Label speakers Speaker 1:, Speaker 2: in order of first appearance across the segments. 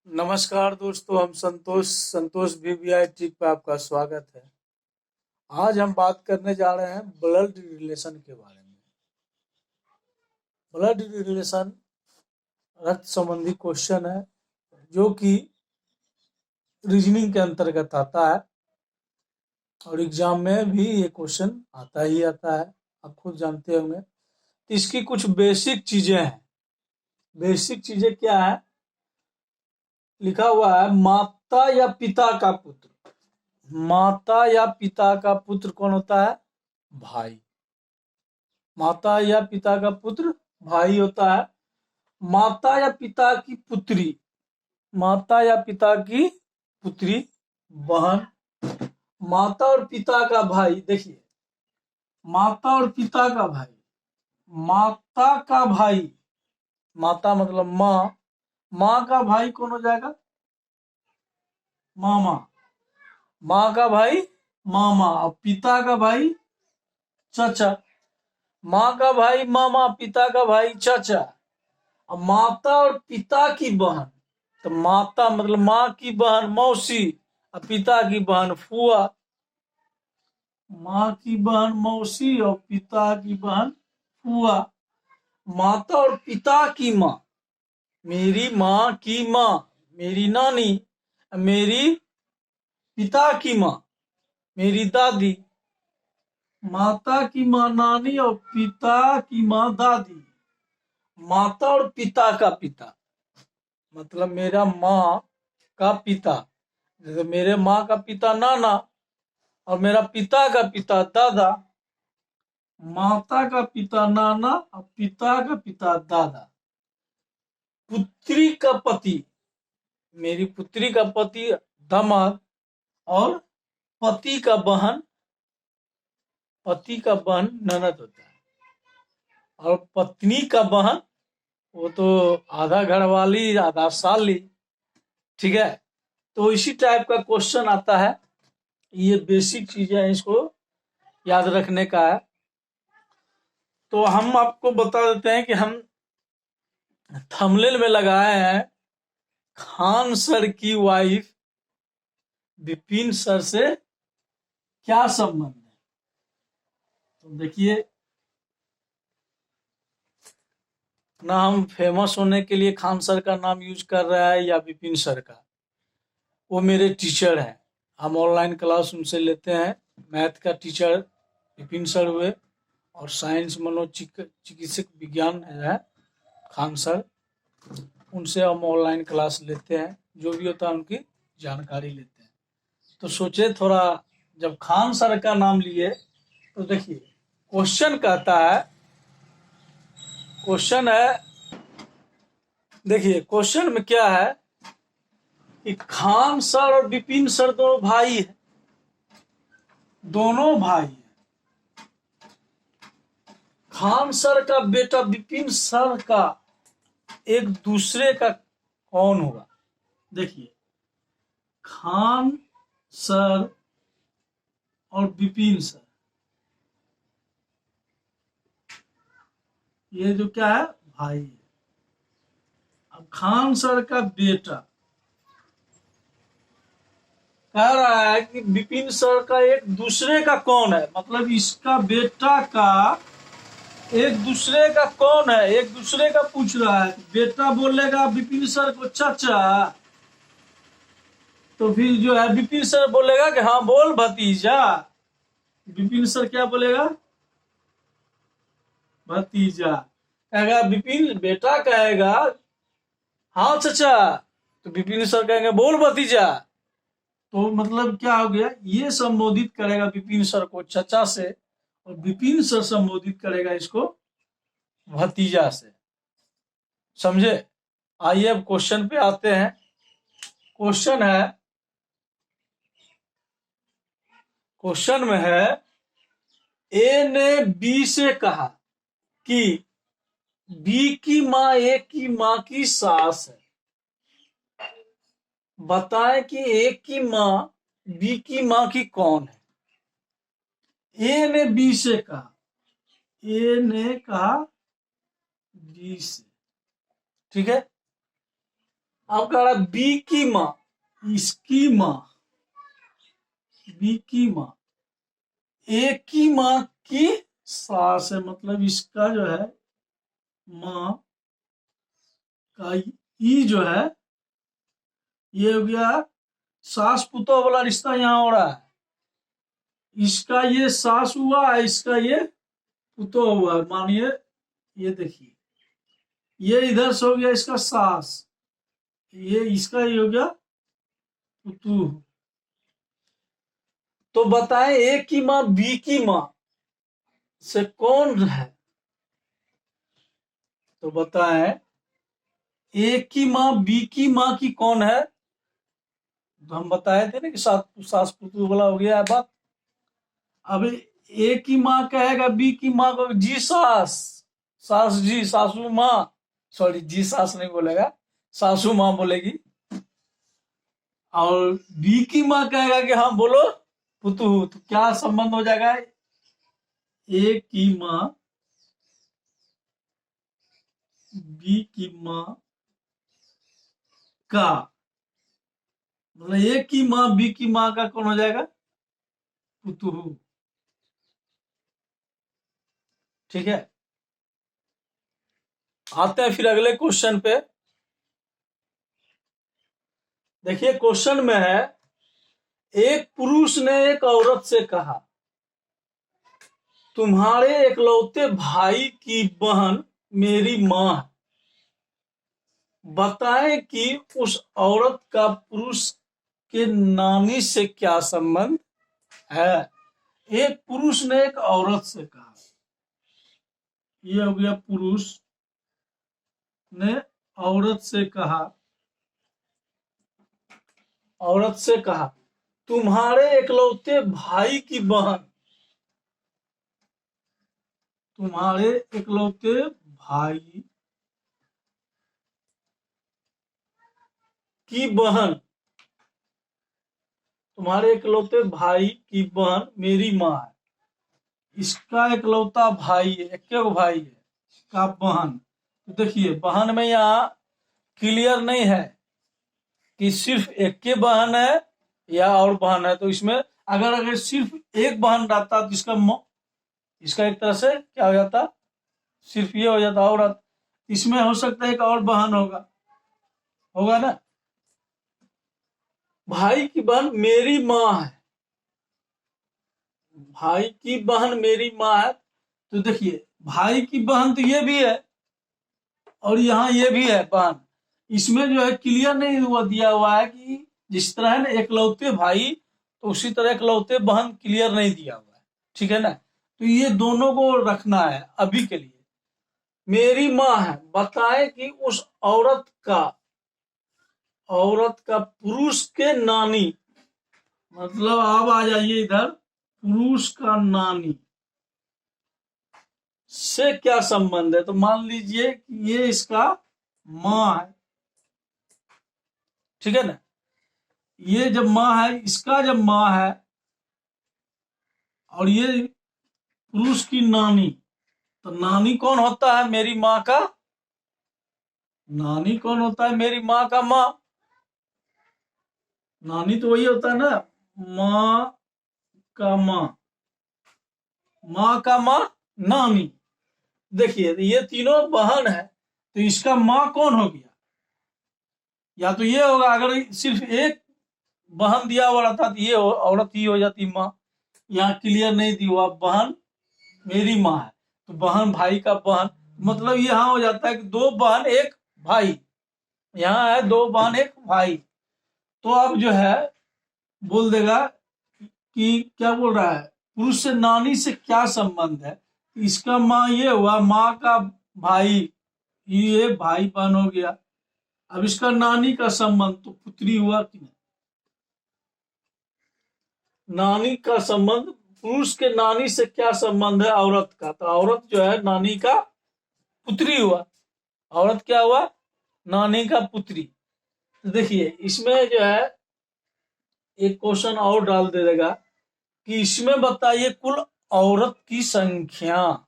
Speaker 1: नमस्कार दोस्तों, हम संतोष संतोष वीवीआई ट्रिक पे आपका स्वागत है। आज हम बात करने जा रहे हैं ब्लड रिलेशन के बारे में। ब्लड रिलेशन रक्त संबंधी क्वेश्चन है जो कि रीजनिंग के अंतर्गत आता है और एग्जाम में भी ये क्वेश्चन आता ही आता है, आप खुद जानते होंगे। तो इसकी कुछ बेसिक चीजें हैं। बेसिक चीजें क्या है? लिखा हुआ है माता या पिता का पुत्र। माता या पिता का पुत्र कौन होता है? भाई। माता या पिता का पुत्र भाई होता है। माता या पिता की पुत्री, माता या पिता की पुत्री बहन। माता और पिता का भाई, देखिए माता और पिता का भाई, माता का भाई, माता मतलब माँ, माँ का भाई कौन हो जाएगा? मामा। माँ का भाई मामा और पिता का भाई चाचा। माँ का भाई मामा, पिता का भाई चाचा। अब माता और पिता की बहन, तो माता मतलब माँ की बहन मौसी और पिता की बहन फुआ। माँ की बहन मौसी और पिता की बहन फुआ। माता और पिता की माँ, मेरी माँ की माँ मेरी नानी, मेरी पिता की माँ मेरी दादी। माता की माँ नानी और पिता की माँ दादी। माता और पिता का पिता मतलब मेरा माँ का पिता, जैसे मेरे माँ का पिता नाना और मेरा पिता का पिता दादा। माता का पिता नाना और पिता का पिता दादा। पुत्री का पति, मेरी पुत्री का पति दामाद और पति का बहन, पति का बहन ननद होता है। और पत्नी का बहन वो तो आधा घर वाली आधा साली। ठीक है, तो इसी टाइप का क्वेश्चन आता है। ये बेसिक चीजें हैं, इसको याद रखने का है। तो हम आपको बता देते हैं कि हम थंबनेल में लगाए हैं खान सर की वाइफ विपिन सर से क्या संबंध है। तो देखिए, ना हम फेमस होने के लिए खान सर का नाम यूज कर रहा है या विपिन सर का। वो मेरे टीचर हैं, हम ऑनलाइन क्लास उनसे लेते हैं। मैथ का टीचर विपिन सर हुए और साइंस मनोचिकित्सक विज्ञान है खान सर, उनसे हम ऑनलाइन क्लास लेते हैं। जो भी होता है उनकी जानकारी लेते हैं। तो सोचे थोड़ा, जब खान सर का नाम लिए तो देखिए क्वेश्चन कहता है, क्वेश्चन है, देखिए क्वेश्चन में क्या है कि खान सर और विपिन सर दोनों भाई हैं, दोनों भाई हैं। खान सर का बेटा विपिन सर का एक दूसरे का कौन होगा? देखिए खान सर और विपिन सर, ये जो क्या है भाई है। अब खान सर का बेटा कह रहा है कि विपिन सर का एक दूसरे का कौन है, मतलब इसका बेटा का एक दूसरे का कौन है, एक दूसरे का पूछ रहा है। बेटा बोलेगा विपिन सर को चाचा, तो फिर जो है विपिन सर बोलेगा कि हाँ बोल भतीजा। विपिन सर क्या बोलेगा? भतीजा। कहेगा विपिन, बेटा कहेगा हाँ चाचा, तो विपिन सर कहेंगे बोल भतीजा। तो मतलब क्या हो गया, ये संबोधित करेगा विपिन सर को चाचा से और विपिन सर संबोधित करेगा इसको भतीजा से। समझे? आइए अब क्वेश्चन पे आते हैं। क्वेश्चन है, क्वेश्चन में है ए ने बी से कहा कि बी की माँ ए की माँ की सास है। बताएं कि ए की माँ बी की माँ की कौन है। ए ने बी से कहा, ए ने कहा बी से, ठीक है। अब कह रहा है बी की माँ, इसकी माँ, बी की माँ, ए की माँ की सास है, मतलब इसका जो है माँ का ई जो है ये हो गया सास पुतोह वाला रिश्ता यहाँ हो रहा है। इसका ये सास हुआ, इसका ये पुतोह हुआ। मानिए ये देखिए, ये इधर से हो गया इसका सास, ये इसका ये हो गया पुतोह। तो बताएं ए की माँ बी की माँ से कौन है? तो बताएं ए की माँ बी की माँ की कौन है? तो हम बताए थे ना कि सास पुतोह वाला हो गया है बात। अब ए की माँ कहेगा बी की माँ को जी सास, सास जी, सासू माँ, सॉरी जी सास नहीं बोलेगा, सासू माँ बोलेगी। और बी की माँ कहेगा कि हाँ बोलो पुतु, तो क्या संबंध हो जाएगा? ए की माँ बी की माँ का, मतलब ए की माँ बी की माँ का कौन हो जाएगा? पुतु। ठीक है, आते हैं फिर अगले क्वेश्चन पे। देखिए क्वेश्चन में है, एक पुरुष ने एक औरत से कहा, तुम्हारे एकलौते भाई की बहन मेरी माँ है, बताएं कि उस औरत का पुरुष के नानी से क्या संबंध है। एक पुरुष ने एक औरत से कहा, ये हो गया पुरुष ने औरत से कहा, औरत से कहा तुम्हारे एकलौते भाई की बहन, तुम्हारे एकलौते भाई की बहन, तुम्हारे एकलौते भाई की बहन मेरी माँ है। इसका एकलौता भाई है, एक भाई है का बहन। तो देखिए बहन में यहाँ क्लियर नहीं है कि सिर्फ एक के बहन है या और बहन है। तो इसमें अगर सिर्फ एक बहन रहता तो इसका एक तरह से क्या हो जाता, सिर्फ ये हो जाता। और इसमें हो सकता है एक और बहन होगा, होगा ना। भाई की बहन मेरी माँ है, भाई की बहन मेरी माँ है। तो देखिए भाई की बहन तो ये भी है और यहाँ ये भी है बहन। इसमें जो है क्लियर नहीं हुआ, दिया हुआ है कि जिस तरह है ना एकलौते भाई, तो उसी तरह एकलौते बहन क्लियर नहीं दिया हुआ है। ठीक है ना, तो ये दोनों को रखना है अभी के लिए। मेरी माँ है, बताए कि उस औरत का पुरुष के नानी, मतलब आप आ जाइए इधर, पुरुष का नानी से क्या संबंध है। तो मान लीजिए कि ये इसका माँ है, ठीक है ना, ये जब माँ है, इसका जब माँ है, और ये पुरुष की नानी, तो नानी कौन होता है? मेरी माँ का नानी कौन होता है? मेरी माँ का माँ। नानी तो वही होता है ना, माँ का माँ, माँ का माँ नानी। देखिए ये तीनों बहन है, तो इसका माँ कौन हो गया? या तो ये होगा, अगर सिर्फ एक बहन दिया हुआ रहता तो ये औरत ही हो जाती माँ। यहाँ क्लियर नहीं दी हुआ, बहन मेरी माँ है, तो बहन भाई का बहन, मतलब यहाँ हो जाता है कि दो बहन एक भाई, यहाँ है दो बहन एक भाई। तो अब जो है बोल देगा कि क्या बोल रहा है, पुरुष से नानी से क्या संबंध है। इसका माँ ये हुआ, माँ का भाई, ये भाई बहन हो गया। अब इसका नानी का संबंध तो पुत्री हुआ कि नहीं, नानी का संबंध, पुरुष के नानी से क्या संबंध है औरत का, तो औरत जो है नानी का पुत्री हुआ। औरत क्या हुआ? नानी का पुत्री। तो देखिए इसमें जो है एक क्वेश्चन और डाल दे देगा कि इसमें बताइए कुल औरत की संख्या।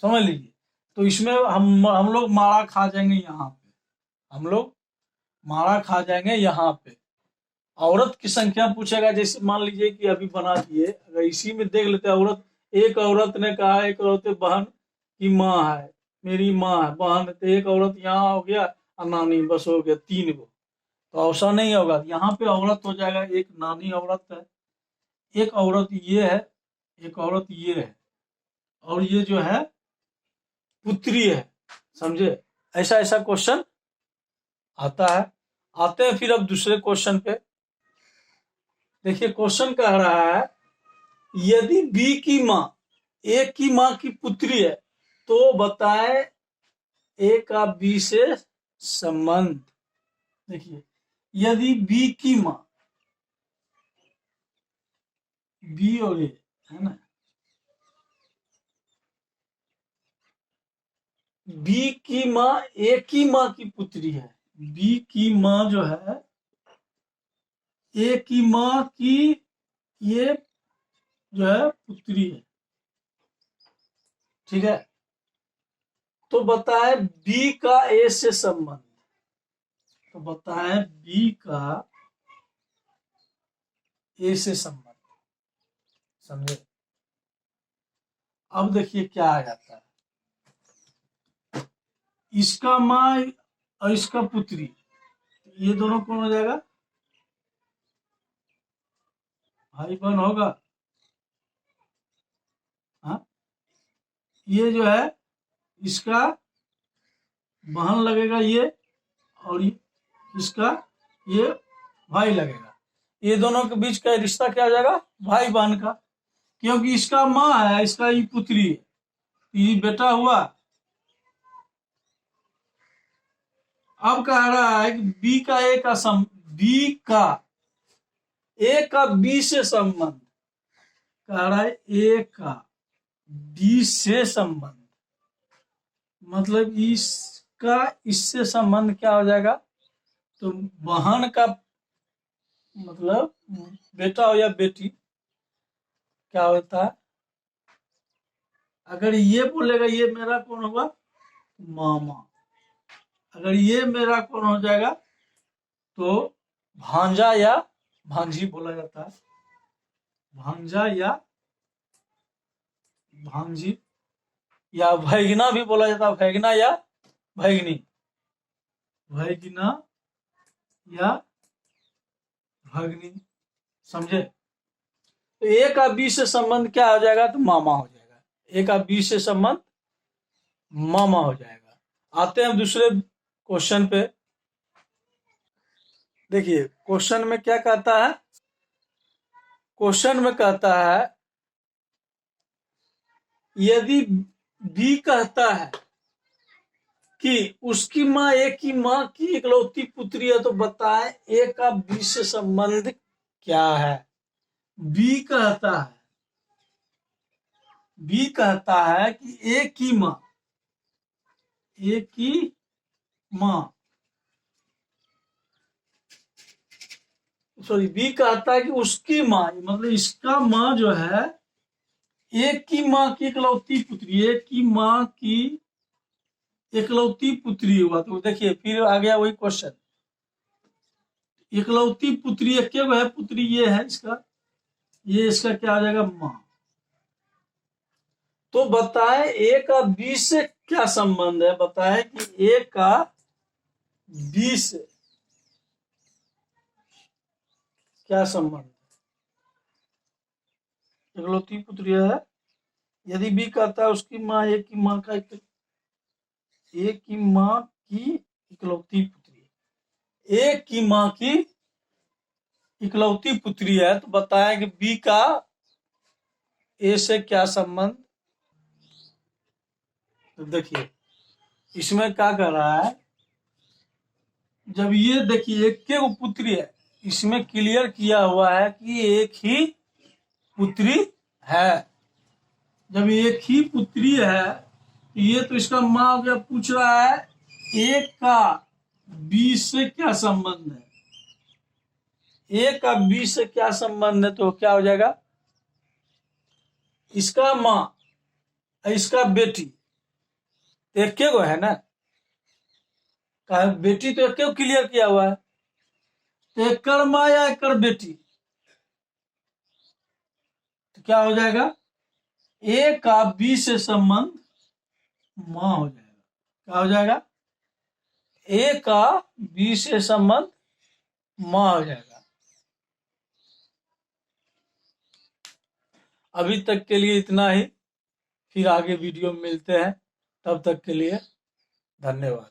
Speaker 1: समझ लीजिए, तो इसमें हम लोग मारा खा जाएंगे यहाँ पे। हम लोग मारा खा जाएंगे यहाँ पे। औरत की संख्या पूछेगा, जैसे मान लीजिए कि अभी बना दिए, अगर इसी में देख लेते औरत, एक औरत ने कहा, एक औरत बहन की माँ है, मेरी माँ है, बहन है, तो एक औरत यहाँ हो गया और नानी, बस हो गया 3 गो। तो ऐसा नहीं होगा, यहाँ पे औरत हो जाएगा, एक नानी औरत है, एक औरत ये है, एक औरत ये है, और ये जो है पुत्री है। समझे? ऐसा ऐसा क्वेश्चन आता है। आते हैं फिर अब दूसरे क्वेश्चन पे। देखिए क्वेश्चन कह रहा है, यदि बी की माँ ए की माँ की पुत्री है तो बताएं ए का बी से संबंध। देखिए, यदि बी की माँ, बी और ए है ना, बी की माँ ए की माँ की पुत्री है, बी की माँ जो है ए की माँ की ये जो है पुत्री है, ठीक है। तो बताए बी का ए से संबंध, तो बताए बी का ए से संबंध। समझे? अब देखिए क्या आ जाता है, इसका माँ और इसका पुत्री, ये दोनों कौन हो जाएगा? भाई बहन होगा। हाँ, ये जो है इसका बहन लगेगा ये, और इसका ये भाई लगेगा। ये दोनों के बीच का रिश्ता क्या हो जाएगा? भाई बहन का, क्योंकि इसका माँ है, इसका ये पुत्री है, ये बेटा हुआ। अब कह रहा है कि बी का ए का बी का ए का बी से संबंध, कह रहा है ए का बी से संबंध, मतलब इसका इससे संबंध क्या हो जाएगा? तो बहन का मतलब बेटा हो या बेटी, क्या होता है? अगर ये बोलेगा ये मेरा कौन होगा? मामा। अगर ये मेरा कौन हो जाएगा तो भांजा या भांजी बोला जाता है, भांजा या भांजी, या भैगना भी बोला जाता है, भैगना या भैगनी, भैगना या भगनी। समझे? तो ए का बी से संबंध क्या हो जाएगा? तो मामा हो जाएगा, ए का बी से संबंध मामा हो जाएगा। आते हैं दूसरे क्वेश्चन पे। देखिए क्वेश्चन में क्या कहता है, क्वेश्चन में कहता है यदि बी कहता है कि उसकी माँ ए की माँ की इकलौती पुत्री है तो बताएं ए का बी से संबंध क्या है? बी कहता है, बी कहता है कि ए की माँ, ए की माँ, सॉरी, बी कहता है कि उसकी माँ, मतलब इसका माँ जो है एक की माँ की इकलौती पुत्री, एक की माँ की इकलौती पुत्री हुआ। तो देखिए फिर आ गया वही क्वेश्चन, इकलौती पुत्री एक गो है, पुत्री ये है इसका, ये इसका क्या आ जाएगा? माँ। तो बताएं ए का बी से क्या संबंध है? बताएं कि ए का बी से क्या संबंध है? इकलौती पुत्री है, यदि बी कहता है उसकी माँ एक की माँ का एक की माँ की इकलौती पुत्री, एक की माँ की इकलौती पुत्री है, तो बताएं कि बी का ए से क्या संबंध? तो देखिए इसमें क्या कर रहा है, जब ये देखिए एक के पुत्री है, इसमें क्लियर किया हुआ है कि एक ही पुत्री है। जब एक ही पुत्री है तो ये तो इसका माँ हो गया, पूछ रहा है एक का बी से क्या संबंध है? ए का बी से क्या संबंध है? तो क्या हो जाएगा? इसका माँ, इसका बेटी, एक के गो है ना, का बेटी तो क्यों क्लियर किया हुआ है, एकड़ माँ या एकड़ बेटी, तो क्या हो जाएगा, ए का बी से संबंध माँ हो जाएगा। क्या हो जाएगा, ए का बी से संबंध माँ हो जाएगा। अभी तक के लिए इतना ही, फिर आगे वीडियो में मिलते हैं, तब तक के लिए धन्यवाद।